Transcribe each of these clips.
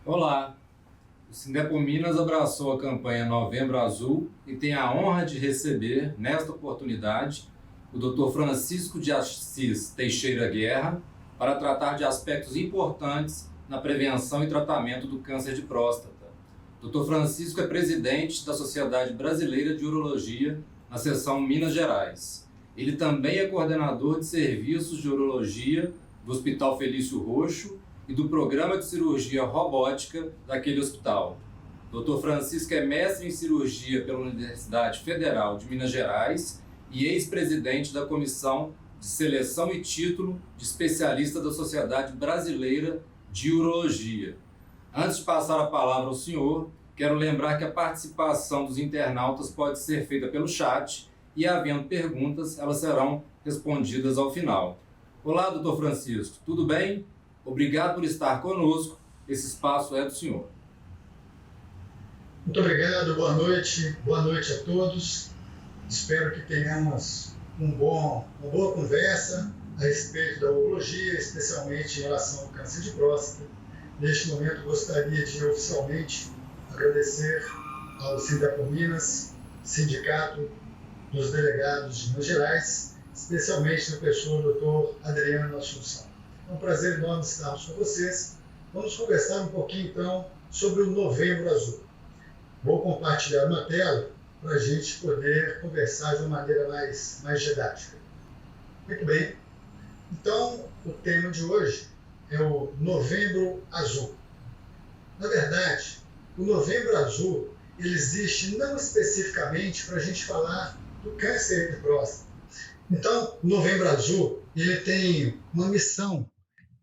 Olá! O Sindepor Minas abraçou a campanha Novembro Azul e tem a honra de receber, nesta oportunidade, o Dr. Francisco de Assis Teixeira Guerra para tratar de aspectos importantes na prevenção e tratamento do câncer de próstata. Dr. Francisco é presidente da Sociedade Brasileira de Urologia na seção Minas Gerais. Ele também é coordenador de serviços de urologia do Hospital Felício Roxo e do Programa de Cirurgia Robótica daquele hospital. Dr. Francisco é mestre em cirurgia pela Universidade Federal de Minas Gerais e ex-presidente da Comissão de Seleção e Título de Especialista da Sociedade Brasileira de Urologia. Antes de passar a palavra ao senhor, quero lembrar que a participação dos internautas pode ser feita pelo chat e, havendo perguntas, elas serão respondidas ao final. Olá, doutor Francisco, tudo bem? Obrigado por estar conosco. Esse espaço é do senhor. Muito obrigado, boa noite a todos. Espero que tenhamos uma boa conversa a respeito da urologia, especialmente em relação ao câncer de próstata. Neste momento, gostaria de oficialmente agradecer ao Sindepor Minas, Sindicato dos Delegados de Minas Gerais, especialmente na pessoa do Dr. Adriano Assunção. É um prazer enorme estarmos com vocês. Vamos conversar um pouquinho, então, sobre o Novembro Azul. Vou compartilhar uma tela para a gente poder conversar de uma maneira mais didática. Muito bem. Então, o tema de hoje é o Novembro Azul. Na verdade, o Novembro Azul ele existe não especificamente para a gente falar do câncer de próstata. Então, o Novembro Azul ele tem uma missão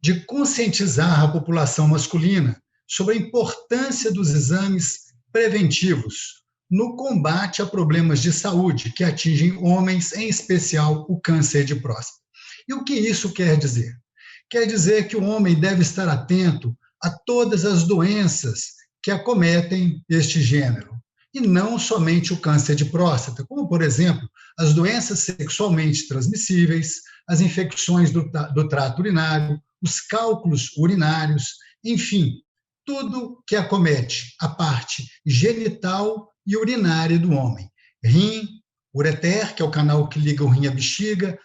de conscientizar a população masculina sobre a importância dos exames preventivos no combate a problemas de saúde que atingem homens, em especial o câncer de próstata. E o que isso quer dizer? Quer dizer que o homem deve estar atento a todas as doenças que acometem este gênero, e não somente o câncer de próstata, como, por exemplo, as doenças sexualmente transmissíveis, as infecções do trato urinário, os cálculos urinários, enfim, tudo que acomete a parte genital e urinária do homem. Rim, ureter, que é o canal que liga o rim à bexiga,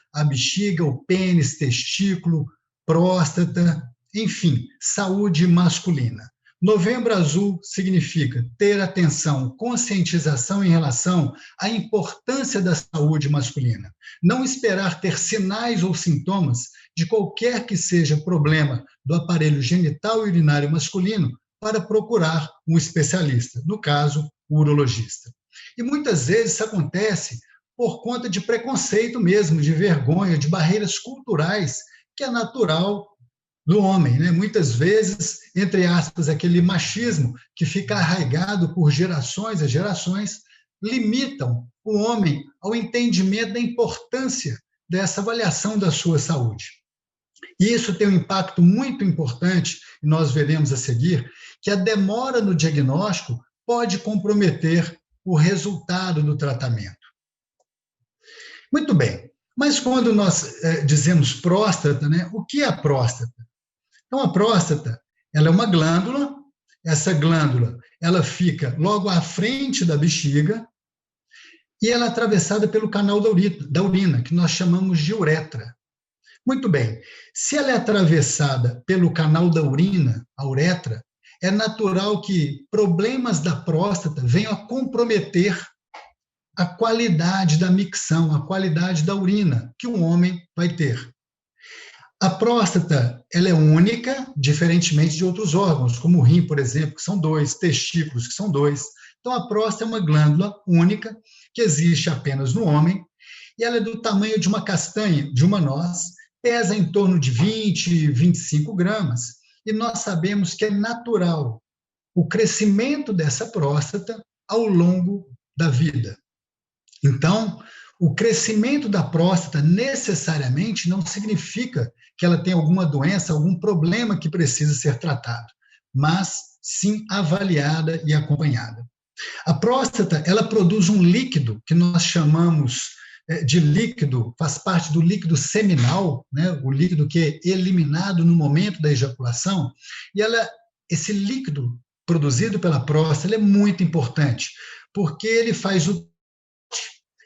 o pênis, testículo, próstata, enfim, saúde masculina. Novembro Azul significa ter atenção, conscientização em relação à importância da saúde masculina. Não esperar ter sinais ou sintomas de qualquer que seja problema do aparelho genital e urinário masculino para procurar um especialista, no caso, o urologista. E muitas vezes isso acontece por conta de preconceito mesmo, de vergonha, de barreiras culturais, que é natural do homem, né? Muitas vezes, entre aspas, aquele machismo que fica arraigado por gerações a gerações, limitam o homem ao entendimento da importância dessa avaliação da sua saúde. E isso tem um impacto muito importante, e nós veremos a seguir, que a demora no diagnóstico pode comprometer o resultado do tratamento. Muito bem, mas quando nós dizemos próstata, né, o que é a próstata? Então, a próstata, ela é uma glândula, essa glândula, ela fica logo à frente da bexiga e ela é atravessada pelo canal da urina, que nós chamamos de uretra. Muito bem, se ela é atravessada pelo canal da urina, a uretra, é natural que problemas da próstata venham a comprometer a qualidade da micção, a qualidade da urina que um homem vai ter. A próstata, ela é única, diferentemente de outros órgãos, como o rim, por exemplo, que são 2, testículos, que são 2. Então, a próstata é uma glândula única, que existe apenas no homem, e ela é do tamanho de uma castanha, de uma noz, pesa em torno de 20, 25 gramas, e nós sabemos que é natural o crescimento dessa próstata ao longo da vida. Então, o crescimento da próstata necessariamente não significa que ela tem alguma doença, algum problema que precisa ser tratado, mas sim avaliada e acompanhada. A próstata, ela produz um líquido que nós chamamos de líquido, faz parte do líquido seminal, né, o líquido que é eliminado no momento da ejaculação, e ela esse líquido produzido pela próstata ele é muito importante, porque ele faz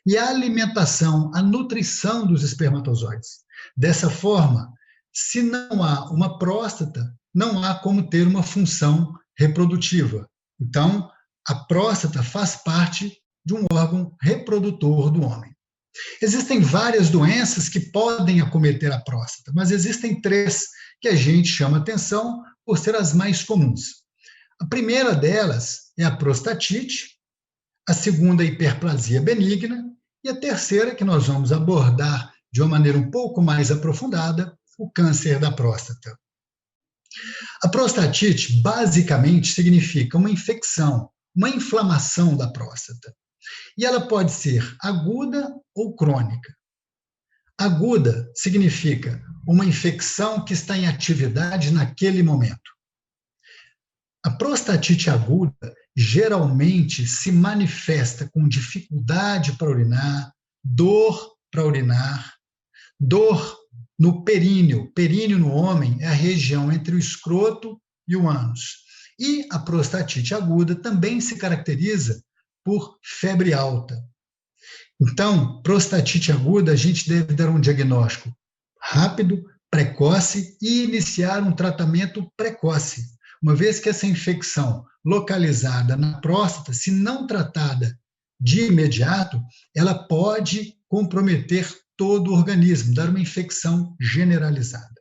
e a alimentação, a nutrição dos espermatozoides. Dessa forma, se não há uma próstata, não há como ter uma função reprodutiva. Então, a próstata faz parte de um órgão reprodutor do homem. Existem várias doenças que podem acometer a próstata, mas existem três que a gente chama atenção por ser as mais comuns. A primeira delas é a prostatite, a segunda, a hiperplasia benigna, e a terceira, que nós vamos abordar de uma maneira um pouco mais aprofundada, o câncer da próstata. A prostatite, basicamente, significa uma infecção, uma inflamação da próstata. E ela pode ser aguda ou crônica. Aguda significa uma infecção que está em atividade naquele momento. A prostatite aguda geralmente se manifesta com dificuldade para urinar, dor para urinar, dor no períneo. Períneo no homem é a região entre o escroto e o ânus. E a prostatite aguda também se caracteriza por febre alta. Então, prostatite aguda, a gente deve dar um diagnóstico rápido, precoce e iniciar um tratamento precoce. Uma vez que essa infecção localizada na próstata, se não tratada de imediato, ela pode comprometer todo o organismo, dar uma infecção generalizada.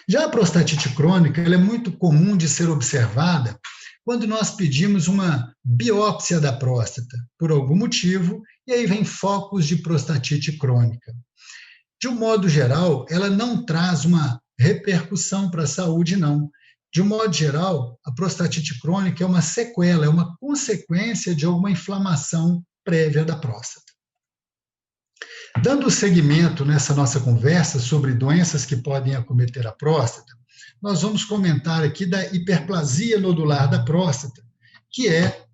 Já a prostatite crônica, ela é muito comum de ser observada quando nós pedimos uma biópsia da próstata, por algum motivo, e aí vem focos de prostatite crônica. De um modo geral, ela não traz uma repercussão para a saúde, não. De um modo geral, a prostatite crônica é uma sequela, é uma consequência de alguma inflamação prévia da próstata. Dando seguimento nessa nossa conversa sobre doenças que podem acometer a próstata, nós vamos comentar aqui da hiperplasia nodular da próstata, que é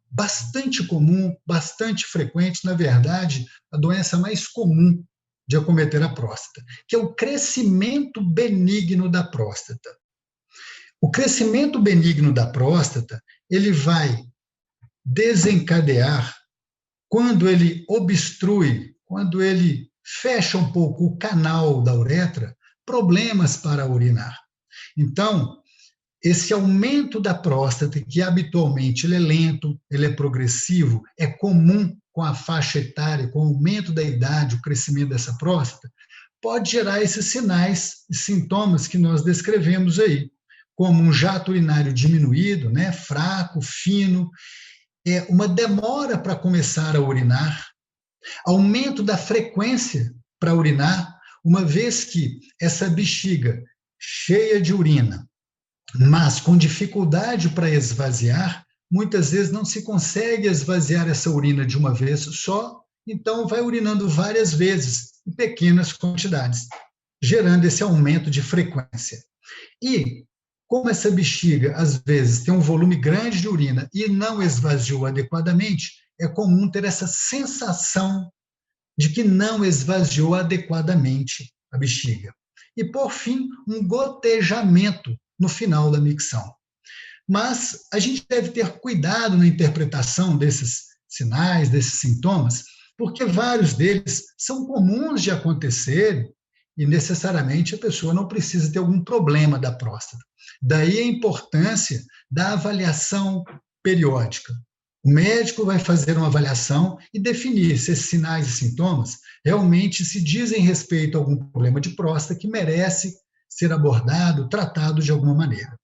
bastante comum, bastante frequente, na verdade, a doença mais comum de acometer a próstata, que é o crescimento benigno da próstata. O crescimento benigno da próstata, ele vai desencadear quando ele obstrui, quando ele fecha um pouco o canal da uretra, problemas para urinar. Então, esse aumento da próstata, que habitualmente ele é lento, ele é progressivo, é comum com a faixa etária, com o aumento da idade, o crescimento dessa próstata, pode gerar esses sinais e sintomas que nós descrevemos aí, como um jato urinário diminuído, né, fraco, fino, uma demora para começar a urinar, aumento da frequência para urinar, uma vez que essa bexiga cheia de urina, mas com dificuldade para esvaziar, muitas vezes não se consegue esvaziar essa urina de uma vez só, então vai urinando várias vezes, em pequenas quantidades, gerando esse aumento de frequência. E, como essa bexiga, às vezes, tem um volume grande de urina e não esvaziou adequadamente, é comum ter essa sensação de que não esvaziou adequadamente a bexiga. E, por fim, um gotejamento no final da micção. Mas a gente deve ter cuidado na interpretação desses sinais, desses sintomas, porque vários deles são comuns de acontecer e necessariamente a pessoa não precisa ter algum problema da próstata. Daí a importância da avaliação periódica. O médico vai fazer uma avaliação e definir se esses sinais e sintomas realmente se dizem respeito a algum problema de próstata que merece ser abordado, tratado de alguma maneira.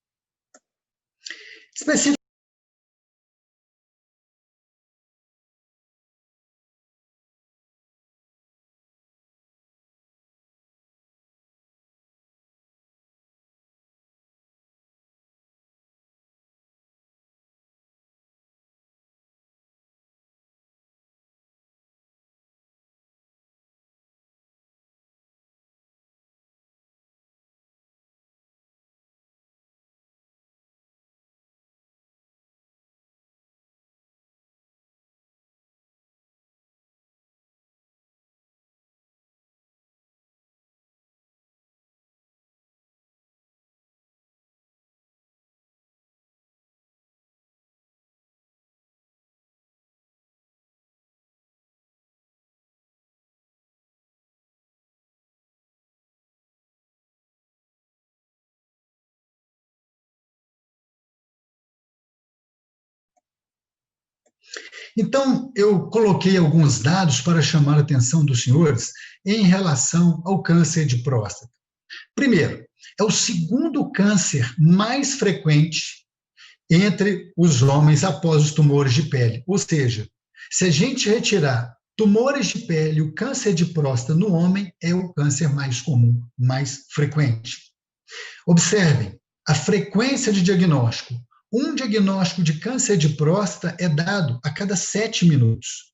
Então, eu coloquei alguns dados para chamar a atenção dos senhores em relação ao câncer de próstata. Primeiro, é o segundo câncer mais frequente entre os homens após os tumores de pele. Ou seja, se a gente retirar tumores de pele, o câncer de próstata no homem é o câncer mais comum, mais frequente. Observem, a frequência de diagnóstico. Um diagnóstico de câncer de próstata é dado a cada 7 minutos.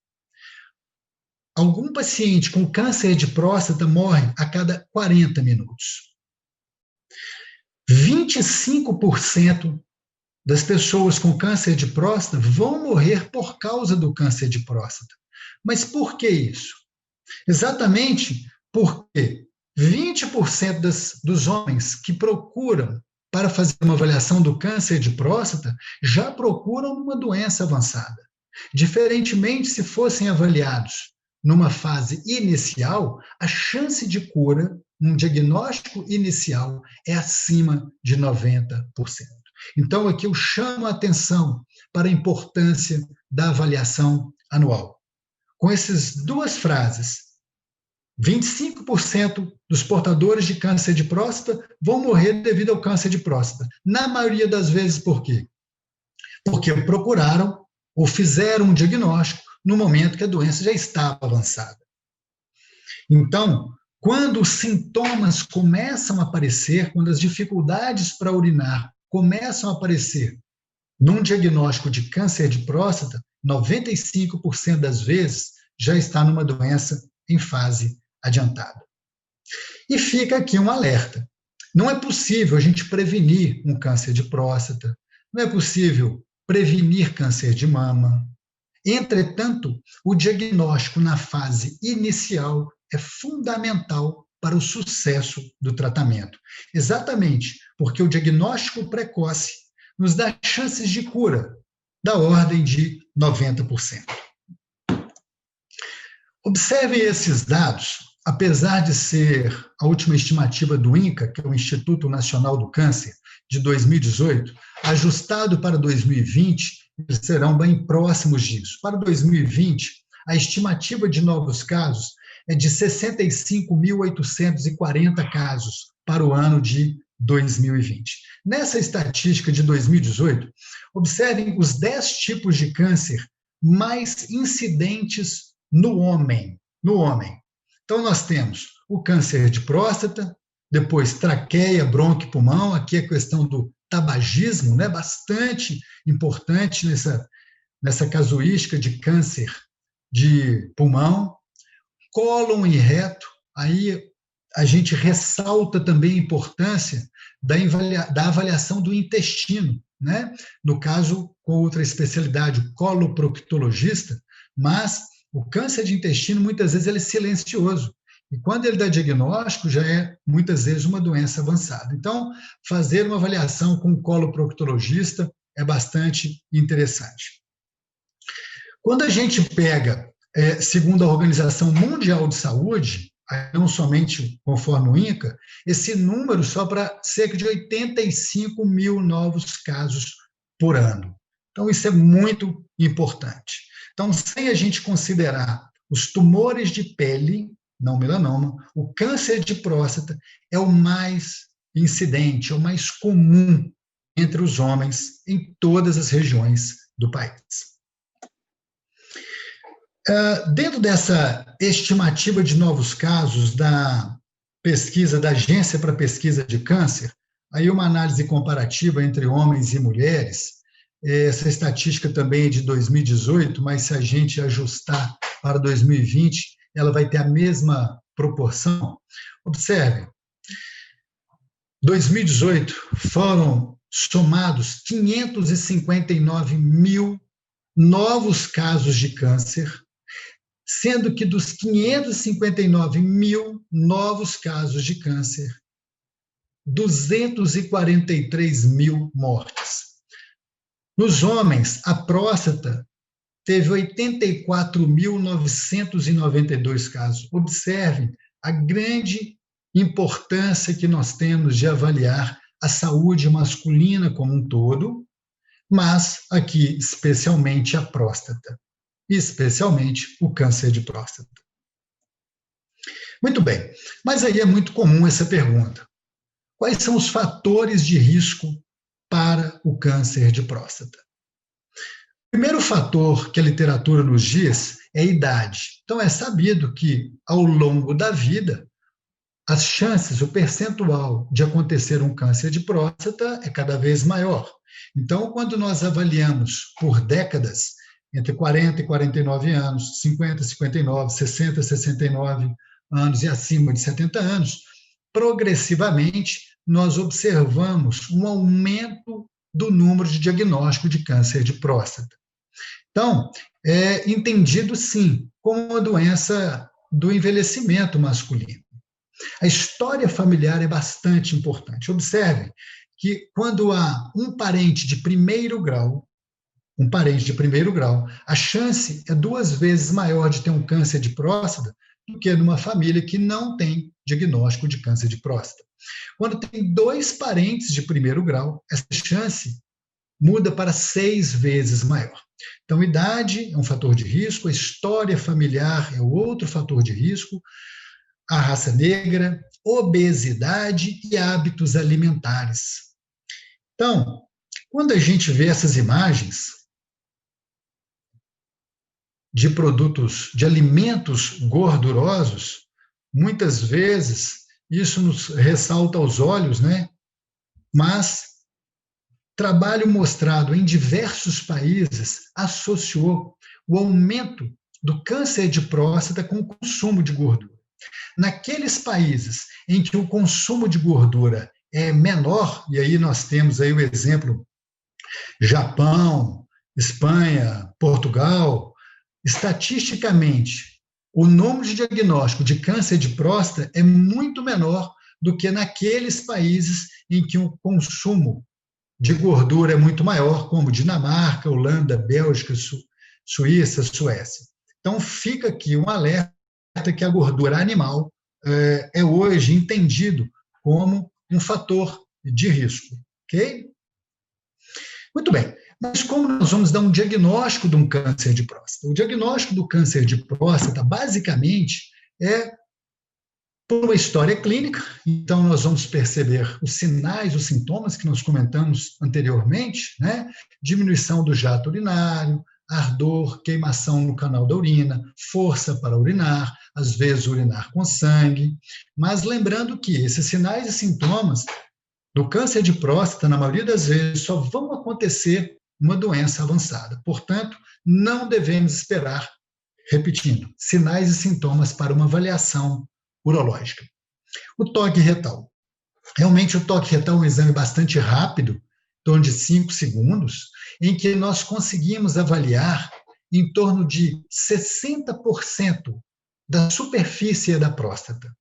Algum paciente com câncer de próstata morre a cada 40 minutos. 25% das pessoas com câncer de próstata vão morrer por causa do câncer de próstata. Mas por que isso? Exatamente porque 20% dos homens que procuram para fazer uma avaliação do câncer de próstata já procuram uma doença avançada. Diferentemente, se fossem avaliados numa fase inicial, a chance de cura, um diagnóstico inicial, é acima de 90%. Então, aqui eu chamo a atenção para a importância da avaliação anual. Com essas duas frases, 25% dos portadores de câncer de próstata vão morrer devido ao câncer de próstata. Na maioria das vezes, por quê? Porque procuraram ou fizeram um diagnóstico no momento que a doença já estava avançada. Então, quando os sintomas começam a aparecer, quando as dificuldades para urinar começam a aparecer num diagnóstico de câncer de próstata, 95% das vezes já está numa doença em fase adiantada. E fica aqui um alerta. Não é possível a gente prevenir um câncer de próstata, não é possível prevenir câncer de mama. Entretanto, o diagnóstico na fase inicial é fundamental para o sucesso do tratamento. Exatamente porque o diagnóstico precoce nos dá chances de cura da ordem de 90%. Observem esses dados. Apesar de ser a última estimativa do INCA, que é o Instituto Nacional do Câncer, de 2018, ajustado para 2020, eles serão bem próximos disso. Para 2020, a estimativa de novos casos é de 65.840 casos para o ano de 2020. Nessa estatística de 2018, observem os 10 tipos de câncer mais incidentes no homem. Então, nós temos o câncer de próstata, depois traqueia, bronquio e pulmão, aqui a questão do tabagismo, né, bastante importante nessa casuística de câncer de pulmão, cólon e reto, aí a gente ressalta também a importância da avaliação do intestino, né? No caso, com outra especialidade, o coloproctologista, mas o câncer de intestino, muitas vezes, ele é silencioso. E quando ele dá diagnóstico, já é, muitas vezes, uma doença avançada. Então, fazer uma avaliação com o coloproctologista é bastante interessante. Quando a gente pega, segundo a Organização Mundial de Saúde, não somente conforme o INCA, esse número só para cerca de 85 mil novos casos por ano. Então, isso é muito importante. Então, sem a gente considerar os tumores de pele, não melanoma, o câncer de próstata é o mais incidente, é o mais comum entre os homens em todas as regiões do país. Dentro dessa estimativa de novos casos da pesquisa da Agência para Pesquisa de Câncer, aí uma análise comparativa entre homens e mulheres, essa estatística também é de 2018, mas se a gente ajustar para 2020, ela vai ter a mesma proporção. Observe, 2018 foram somados 559 mil novos casos de câncer, sendo que dos 559 mil novos casos de câncer, 243 mil mortes. Nos homens, a próstata teve 84.992 casos. Observem a grande importância que nós temos de avaliar a saúde masculina como um todo, mas aqui especialmente a próstata. especialmente o câncer de próstata. Muito bem, mas aí é muito comum essa pergunta. Quais são os fatores de risco para o câncer de próstata? O primeiro fator que a literatura nos diz é a idade. Então, é sabido que, ao longo da vida, as chances, o percentual de acontecer um câncer de próstata é cada vez maior. Então, quando nós avaliamos por décadas, entre 40 e 49 anos, 50 e 59, 60 e 69 anos e acima de 70 anos, progressivamente nós observamos um aumento do número de diagnóstico de câncer de próstata. Então, é entendido, sim, como uma doença do envelhecimento masculino. A história familiar é bastante importante. Observem que quando há um parente de primeiro grau, a chance é 2 vezes maior de ter um câncer de próstata do que numa família que não tem diagnóstico de câncer de próstata. Quando tem 2 parentes de primeiro grau, essa chance muda para 6 vezes maior. Então, idade é um fator de risco, a história familiar é outro fator de risco, a raça negra, obesidade e hábitos alimentares. Então, quando a gente vê essas imagens de produtos, de alimentos gordurosos, muitas vezes isso nos ressalta aos olhos, né? Mas trabalho mostrado em diversos países associou o aumento do câncer de próstata com o consumo de gordura. Naqueles países em que o consumo de gordura é menor, e aí nós temos aí o exemplo Japão, Espanha, Portugal, estatisticamente, o número de diagnóstico de câncer de próstata é muito menor do que naqueles países em que o consumo de gordura é muito maior, como Dinamarca, Holanda, Bélgica, Suíça, Suécia. Então, fica aqui um alerta que a gordura animal é hoje entendido como um fator de risco, ok? Muito bem, mas como nós vamos dar um diagnóstico de um câncer de próstata? O diagnóstico do câncer de próstata, basicamente, é por uma história clínica, então nós vamos perceber os sinais, os sintomas que nós comentamos anteriormente, né? Diminuição do jato urinário, ardor, queimação no canal da urina, força para urinar, às vezes urinar com sangue, mas lembrando que esses sinais e sintomas do câncer de próstata, na maioria das vezes, só vão acontecer uma doença avançada. Portanto, não devemos esperar, repetindo, sinais e sintomas para uma avaliação urológica. O toque retal. Realmente, o toque retal é um exame bastante rápido, em torno de 5 segundos, em que nós conseguimos avaliar em torno de 60% da superfície da próstata.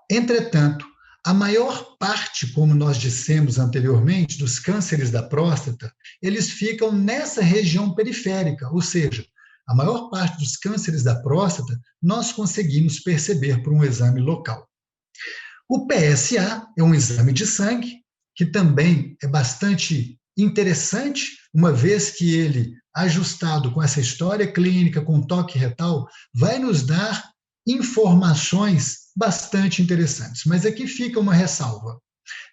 Entretanto, a maior parte, como nós dissemos anteriormente, dos cânceres da próstata, eles ficam nessa região periférica, ou seja, a maior parte dos cânceres da próstata nós conseguimos perceber por um exame local. O PSA é um exame de sangue, que também é bastante interessante, uma vez que ele, ajustado com essa história clínica, com toque retal, vai nos dar informações bastante interessantes. Mas aqui fica uma ressalva.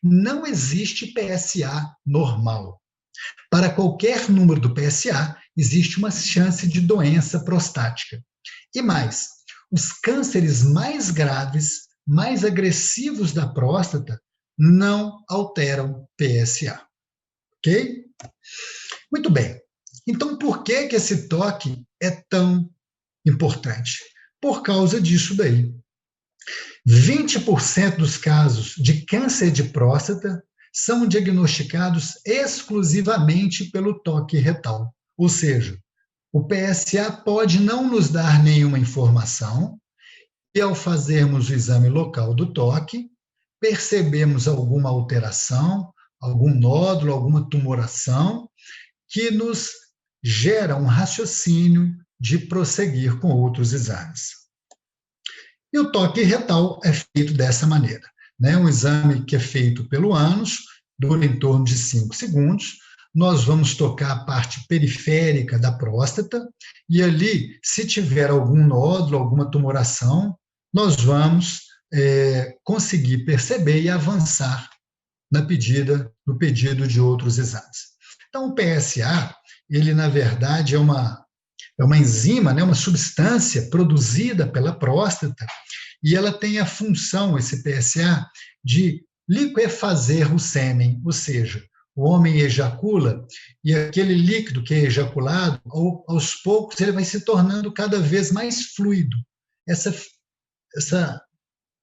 Não existe PSA normal. Para qualquer número do PSA, existe uma chance de doença prostática. E mais, os cânceres mais graves, mais agressivos da próstata, não alteram PSA. Ok? Muito bem. Então, por que esse toque é tão importante? Por causa disso daí. 20% dos casos de câncer de próstata são diagnosticados exclusivamente pelo toque retal. Ou seja, o PSA pode não nos dar nenhuma informação e, ao fazermos o exame local do toque, percebemos alguma alteração, algum nódulo, alguma tumoração, que nos gera um raciocínio de prosseguir com outros exames. E o toque retal é feito dessa maneira, né? Um exame que é feito pelo ânus, dura em torno de 5 segundos. nós vamos tocar a parte periférica da próstata, e ali, se tiver algum nódulo, alguma tumoração, nós vamos conseguir perceber e avançar no pedido de outros exames. Então, o PSA, ele, na verdade, é uma enzima, né, uma substância produzida pela próstata, e ela tem a função, esse PSA, de liquefazer o sêmen, ou seja, o homem ejacula e aquele líquido que é ejaculado, aos poucos, ele vai se tornando cada vez mais fluido. Essa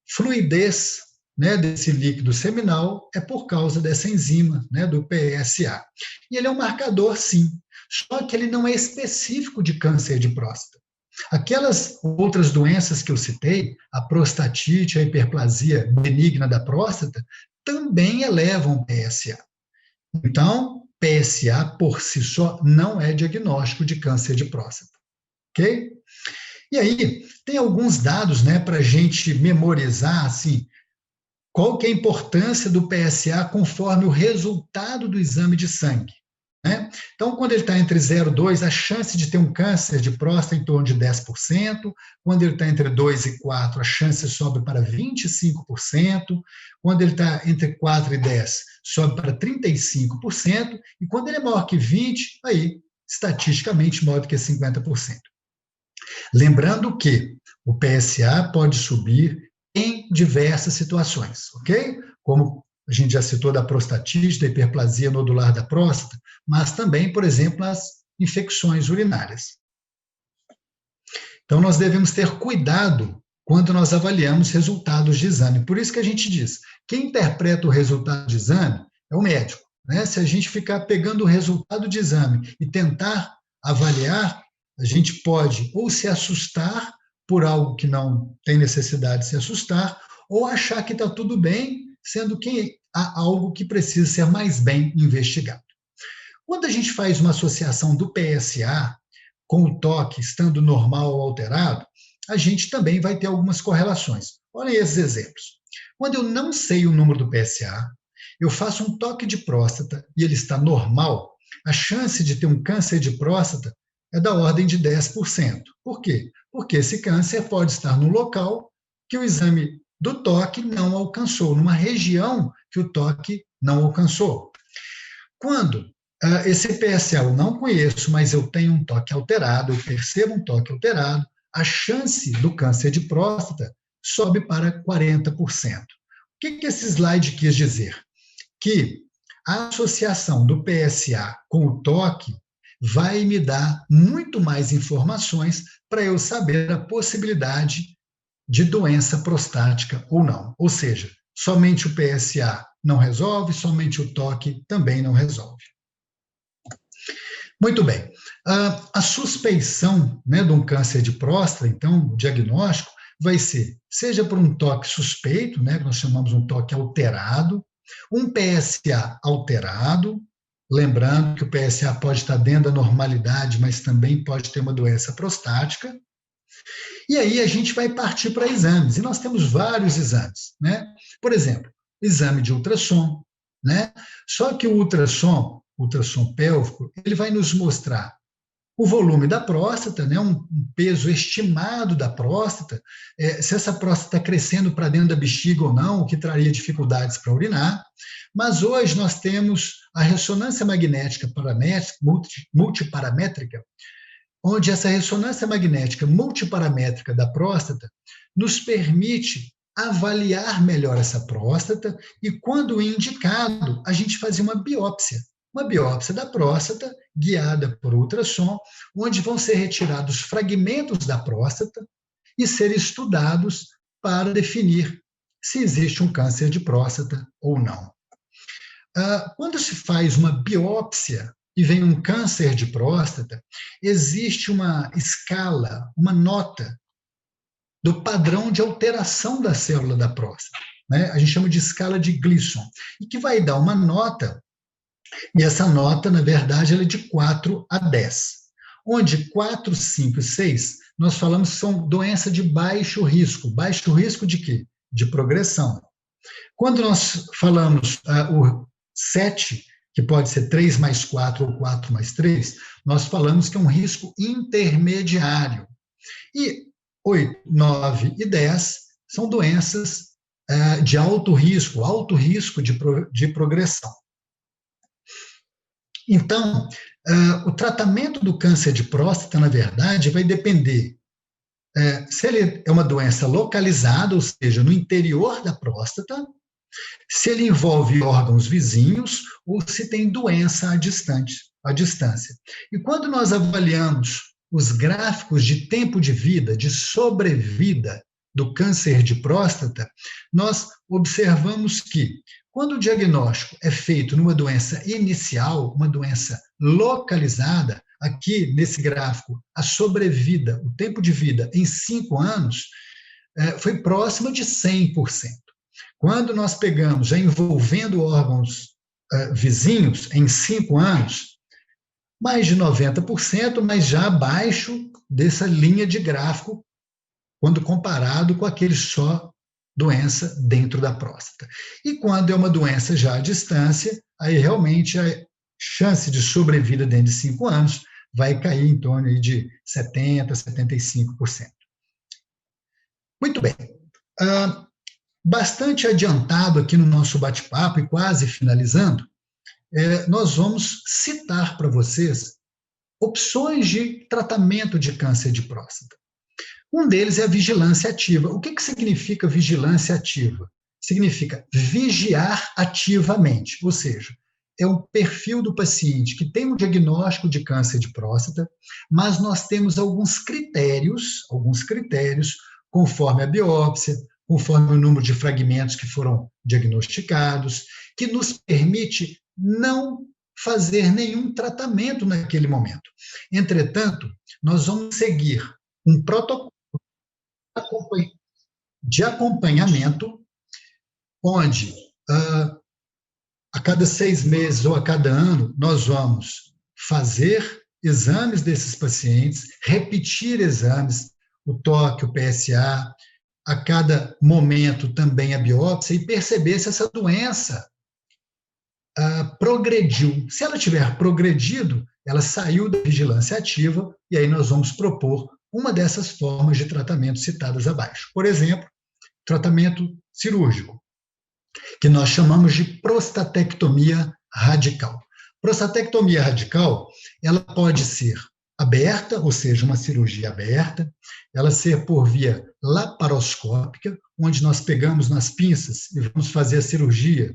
fluidez, né, desse líquido seminal é por causa dessa enzima, né, do PSA. E ele é um marcador, sim, só que ele não é específico de câncer de próstata. Aquelas outras doenças que eu citei, a prostatite, a hiperplasia benigna da próstata, também elevam o PSA. Então, PSA por si só não é diagnóstico de câncer de próstata, ok? E aí, tem alguns dados, né, para a gente memorizar, assim, qual que é a importância do PSA conforme o resultado do exame de sangue, né? Então, quando ele está entre 0 e 2, a chance de ter um câncer de próstata é em torno de 10%. Quando ele está entre 2 e 4, a chance sobe para 25%. Quando ele está entre 4 e 10, sobe para 35%. E quando ele é maior que 20, aí, estatisticamente, maior do que 50%. Lembrando que o PSA pode subir em diversas situações, ok? Como a gente já citou da prostatite, da hiperplasia nodular da próstata, mas também, por exemplo, as infecções urinárias. Então, nós devemos ter cuidado quando nós avaliamos resultados de exame. Por isso que a gente diz, quem interpreta o resultado de exame é o médico, né? Se a gente ficar pegando o resultado de exame e tentar avaliar, a gente pode ou se assustar por algo que não tem necessidade de se assustar, ou achar que está tudo bem, sendo que há algo que precisa ser mais bem investigado. Quando a gente faz uma associação do PSA com o toque estando normal ou alterado, a gente também vai ter algumas correlações. Olhem esses exemplos. Quando eu não sei o número do PSA, eu faço um toque de próstata e ele está normal, a chance de ter um câncer de próstata é da ordem de 10%. Por quê? Porque esse câncer pode estar no local que o exame do toque não alcançou, numa região que o toque não alcançou. Quando esse PSA eu não conheço, mas eu tenho um toque alterado, eu percebo um toque alterado, a chance do câncer de próstata sobe para 40%. O que esse slide quis dizer? Que a associação do PSA com o toque vai me dar muito mais informações para eu saber a possibilidade de doença prostática ou não. Ou seja, somente o PSA não resolve, somente o toque também não resolve. Muito bem. A suspeição, né, de um câncer de próstata, então, o diagnóstico vai ser, seja por um toque suspeito, né, que nós chamamos um toque alterado, um PSA alterado, lembrando que o PSA pode estar dentro da normalidade, mas também pode ter uma doença prostática. E aí a gente vai partir para exames, e nós temos vários exames, né? Por exemplo, exame de ultrassom, né? Só que o ultrassom pélvico, ele vai nos mostrar o volume da próstata, né, um peso estimado da próstata, se essa próstata está crescendo para dentro da bexiga ou não, o que traria dificuldades para urinar. Mas hoje nós temos a ressonância magnética multiparamétrica, onde essa ressonância magnética multiparamétrica da próstata nos permite avaliar melhor essa próstata e, quando indicado, a gente fazer uma biópsia da próstata, guiada por ultrassom, onde vão ser retirados fragmentos da próstata e ser estudados para definir se existe um câncer de próstata ou não. Quando se faz uma biópsia e vem um câncer de próstata, existe uma escala, uma nota do padrão de alteração da célula da próstata, né? A gente chama de escala de Gleason, e que vai dar uma nota. E essa nota, na verdade, ela é de 4 a 10, onde 4, 5 e 6, nós falamos que são doença de baixo risco. Baixo risco de quê? De progressão. Quando nós falamos o 7, que pode ser 3+4 ou 4+3, nós falamos que é um risco intermediário. E 8, 9 e 10 são doenças de alto risco de progressão. Então, o tratamento do câncer de próstata, na verdade, vai depender se ele é uma doença localizada, ou seja, no interior da próstata, se ele envolve órgãos vizinhos ou se tem doença à distância. E quando nós avaliamos os gráficos de tempo de vida, de sobrevida do câncer de próstata, nós observamos que, quando o diagnóstico é feito numa doença inicial, uma doença localizada, aqui nesse gráfico, a sobrevida, o tempo de vida em 5 anos, foi próximo de 100%. Quando nós pegamos, já envolvendo órgãos vizinhos, em 5 anos, mais de 90%, mas já abaixo dessa linha de gráfico, quando comparado com aquele só doença dentro da próstata. E quando é uma doença já à distância, aí realmente a chance de sobrevida dentro de 5 anos vai cair em torno aí de 70%, 75%. Muito bem. Bastante adiantado aqui no nosso bate-papo e quase finalizando, nós vamos citar para vocês opções de tratamento de câncer de próstata. Um deles é a vigilância ativa. O que significa vigilância ativa? Significa vigiar ativamente, ou seja, é um perfil do paciente que tem um diagnóstico de câncer de próstata, mas nós temos alguns critérios, conforme a biópsia, conforme o número de fragmentos que foram diagnosticados, que nos permite não fazer nenhum tratamento naquele momento. Entretanto, nós vamos seguir um protocolo de acompanhamento, onde a cada 6 meses ou a cada ano, nós vamos fazer exames desses pacientes, repetir exames, o toque, o PSA, a cada momento também a biópsia, e perceber se essa doença progrediu. Se ela tiver progredido, ela saiu da vigilância ativa, e aí nós vamos propor uma dessas formas de tratamento citadas abaixo. Por exemplo, tratamento cirúrgico, que nós chamamos de prostatectomia radical. Prostatectomia radical, ela pode ser aberta, ou seja, uma cirurgia aberta, ela ser por via laparoscópica, onde nós pegamos nas pinças e vamos fazer a cirurgia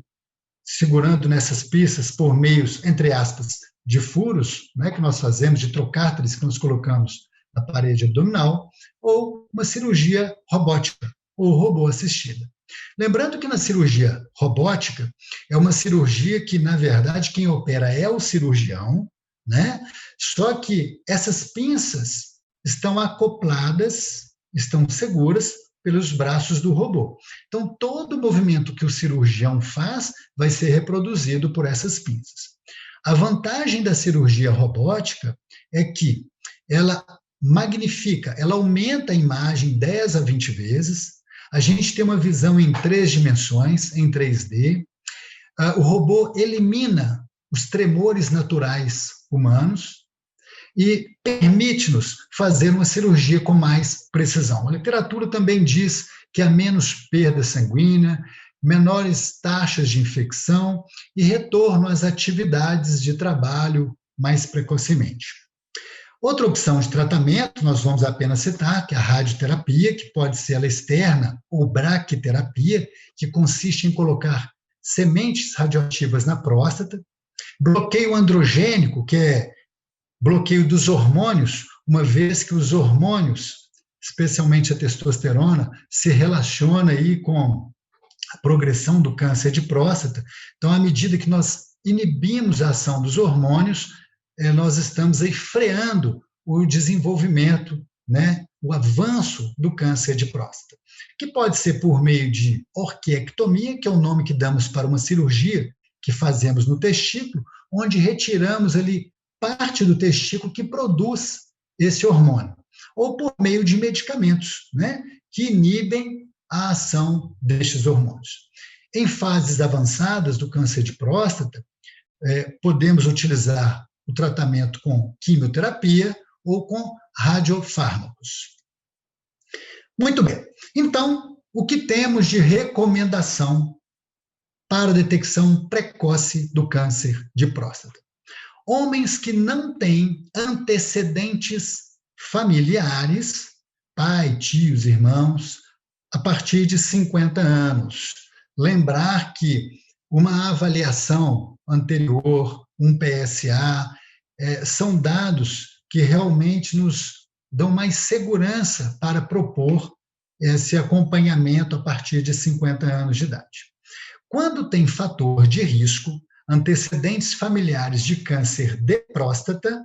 segurando nessas pinças por meios, entre aspas, de furos, né, que nós fazemos, de trocárteres que nós colocamos na parede abdominal, ou uma cirurgia robótica, ou robô assistida. Lembrando que na cirurgia robótica, é uma cirurgia que, na verdade, quem opera é o cirurgião, né? Só que essas pinças estão acopladas, estão seguras pelos braços do robô. Então, todo o movimento que o cirurgião faz vai ser reproduzido por essas pinças. A vantagem da cirurgia robótica é que ela magnifica, ela aumenta a imagem 10 a 20 vezes, a gente tem uma visão em 3 dimensões, em 3D, o robô elimina os tremores naturais humanos e permite-nos fazer uma cirurgia com mais precisão. A literatura também diz que há menos perda sanguínea, menores taxas de infecção e retorno às atividades de trabalho mais precocemente. Outra opção de tratamento, nós vamos apenas citar, que é a radioterapia, que pode ser ela externa, ou braquiterapia, que consiste em colocar sementes radioativas na próstata, bloqueio androgênico, que é bloqueio dos hormônios, uma vez que os hormônios, especialmente a testosterona, se relaciona aí com a progressão do câncer de próstata. Então, à medida que nós inibimos a ação dos hormônios, nós estamos aí freando o desenvolvimento, né, o avanço do câncer de próstata, que pode ser por meio de orquiectomia, que é o nome que damos para uma cirurgia que fazemos no testículo, onde retiramos ali parte do testículo que produz esse hormônio, ou por meio de medicamentos, né, que inibem a ação destes hormônios. Em fases avançadas do câncer de próstata, podemos utilizar o tratamento com quimioterapia ou com radiofármacos. Muito bem. Então, o que temos de recomendação para a detecção precoce do câncer de próstata? Homens que não têm antecedentes familiares, pai, tios, irmãos, a partir de 50 anos. Lembrar que uma avaliação anterior, um PSA, são dados que realmente nos dão mais segurança para propor esse acompanhamento a partir de 50 anos de idade. Quando tem fator de risco, antecedentes familiares de câncer de próstata,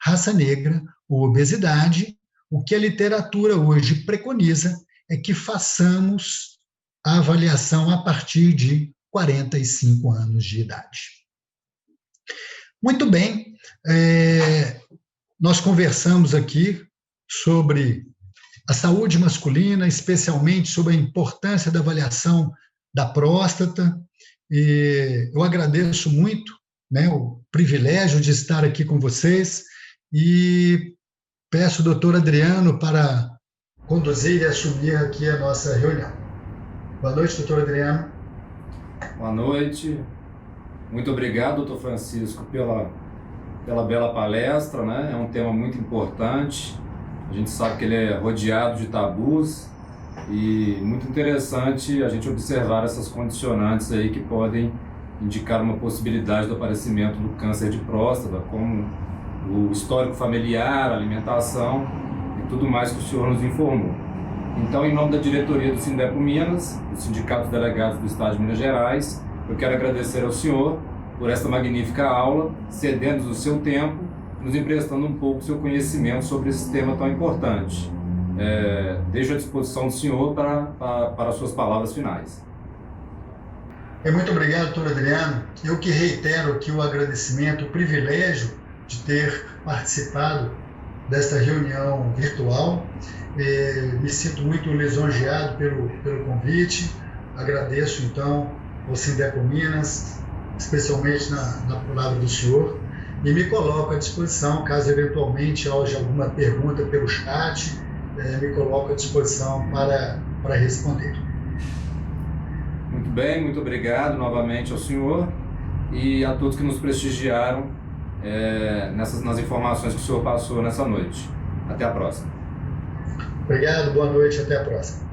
raça negra ou obesidade, o que a literatura hoje preconiza é que façamos a avaliação a partir de 45 anos de idade. Muito bem, nós conversamos aqui sobre a saúde masculina, especialmente sobre a importância da avaliação da próstata, e eu agradeço muito, né, o privilégio de estar aqui com vocês e peço ao doutor Adriano para conduzir e assumir aqui a nossa reunião. Boa noite, doutor Adriano. Boa noite. Muito obrigado, doutor Francisco, pela bela palestra, né? É um tema muito importante. A gente sabe que ele é rodeado de tabus e muito interessante a gente observar essas condicionantes aí que podem indicar uma possibilidade do aparecimento do câncer de próstata, como o histórico familiar, a alimentação e tudo mais que o senhor nos informou. Então, em nome da diretoria do Sindepo Minas, dos sindicatos delegados do Estado de Minas Gerais, eu quero agradecer ao senhor por esta magnífica aula, cedendo o seu tempo, nos emprestando um pouco do seu conhecimento sobre esse tema tão importante. Deixo à disposição do senhor para as suas palavras finais. Muito obrigado, doutor Adriano. Eu que reitero aqui o agradecimento, o privilégio de ter participado desta reunião virtual. Me sinto muito lisonjeado pelo convite. Agradeço, então, ao Sindepo Minas, especialmente na palavra do senhor, e me coloco à disposição, caso eventualmente haja alguma pergunta pelo chat, me coloco à disposição para responder. Muito bem, muito obrigado novamente ao senhor e a todos que nos prestigiaram nas informações que o senhor passou nessa noite. Até a próxima. Obrigado, boa noite, até a próxima.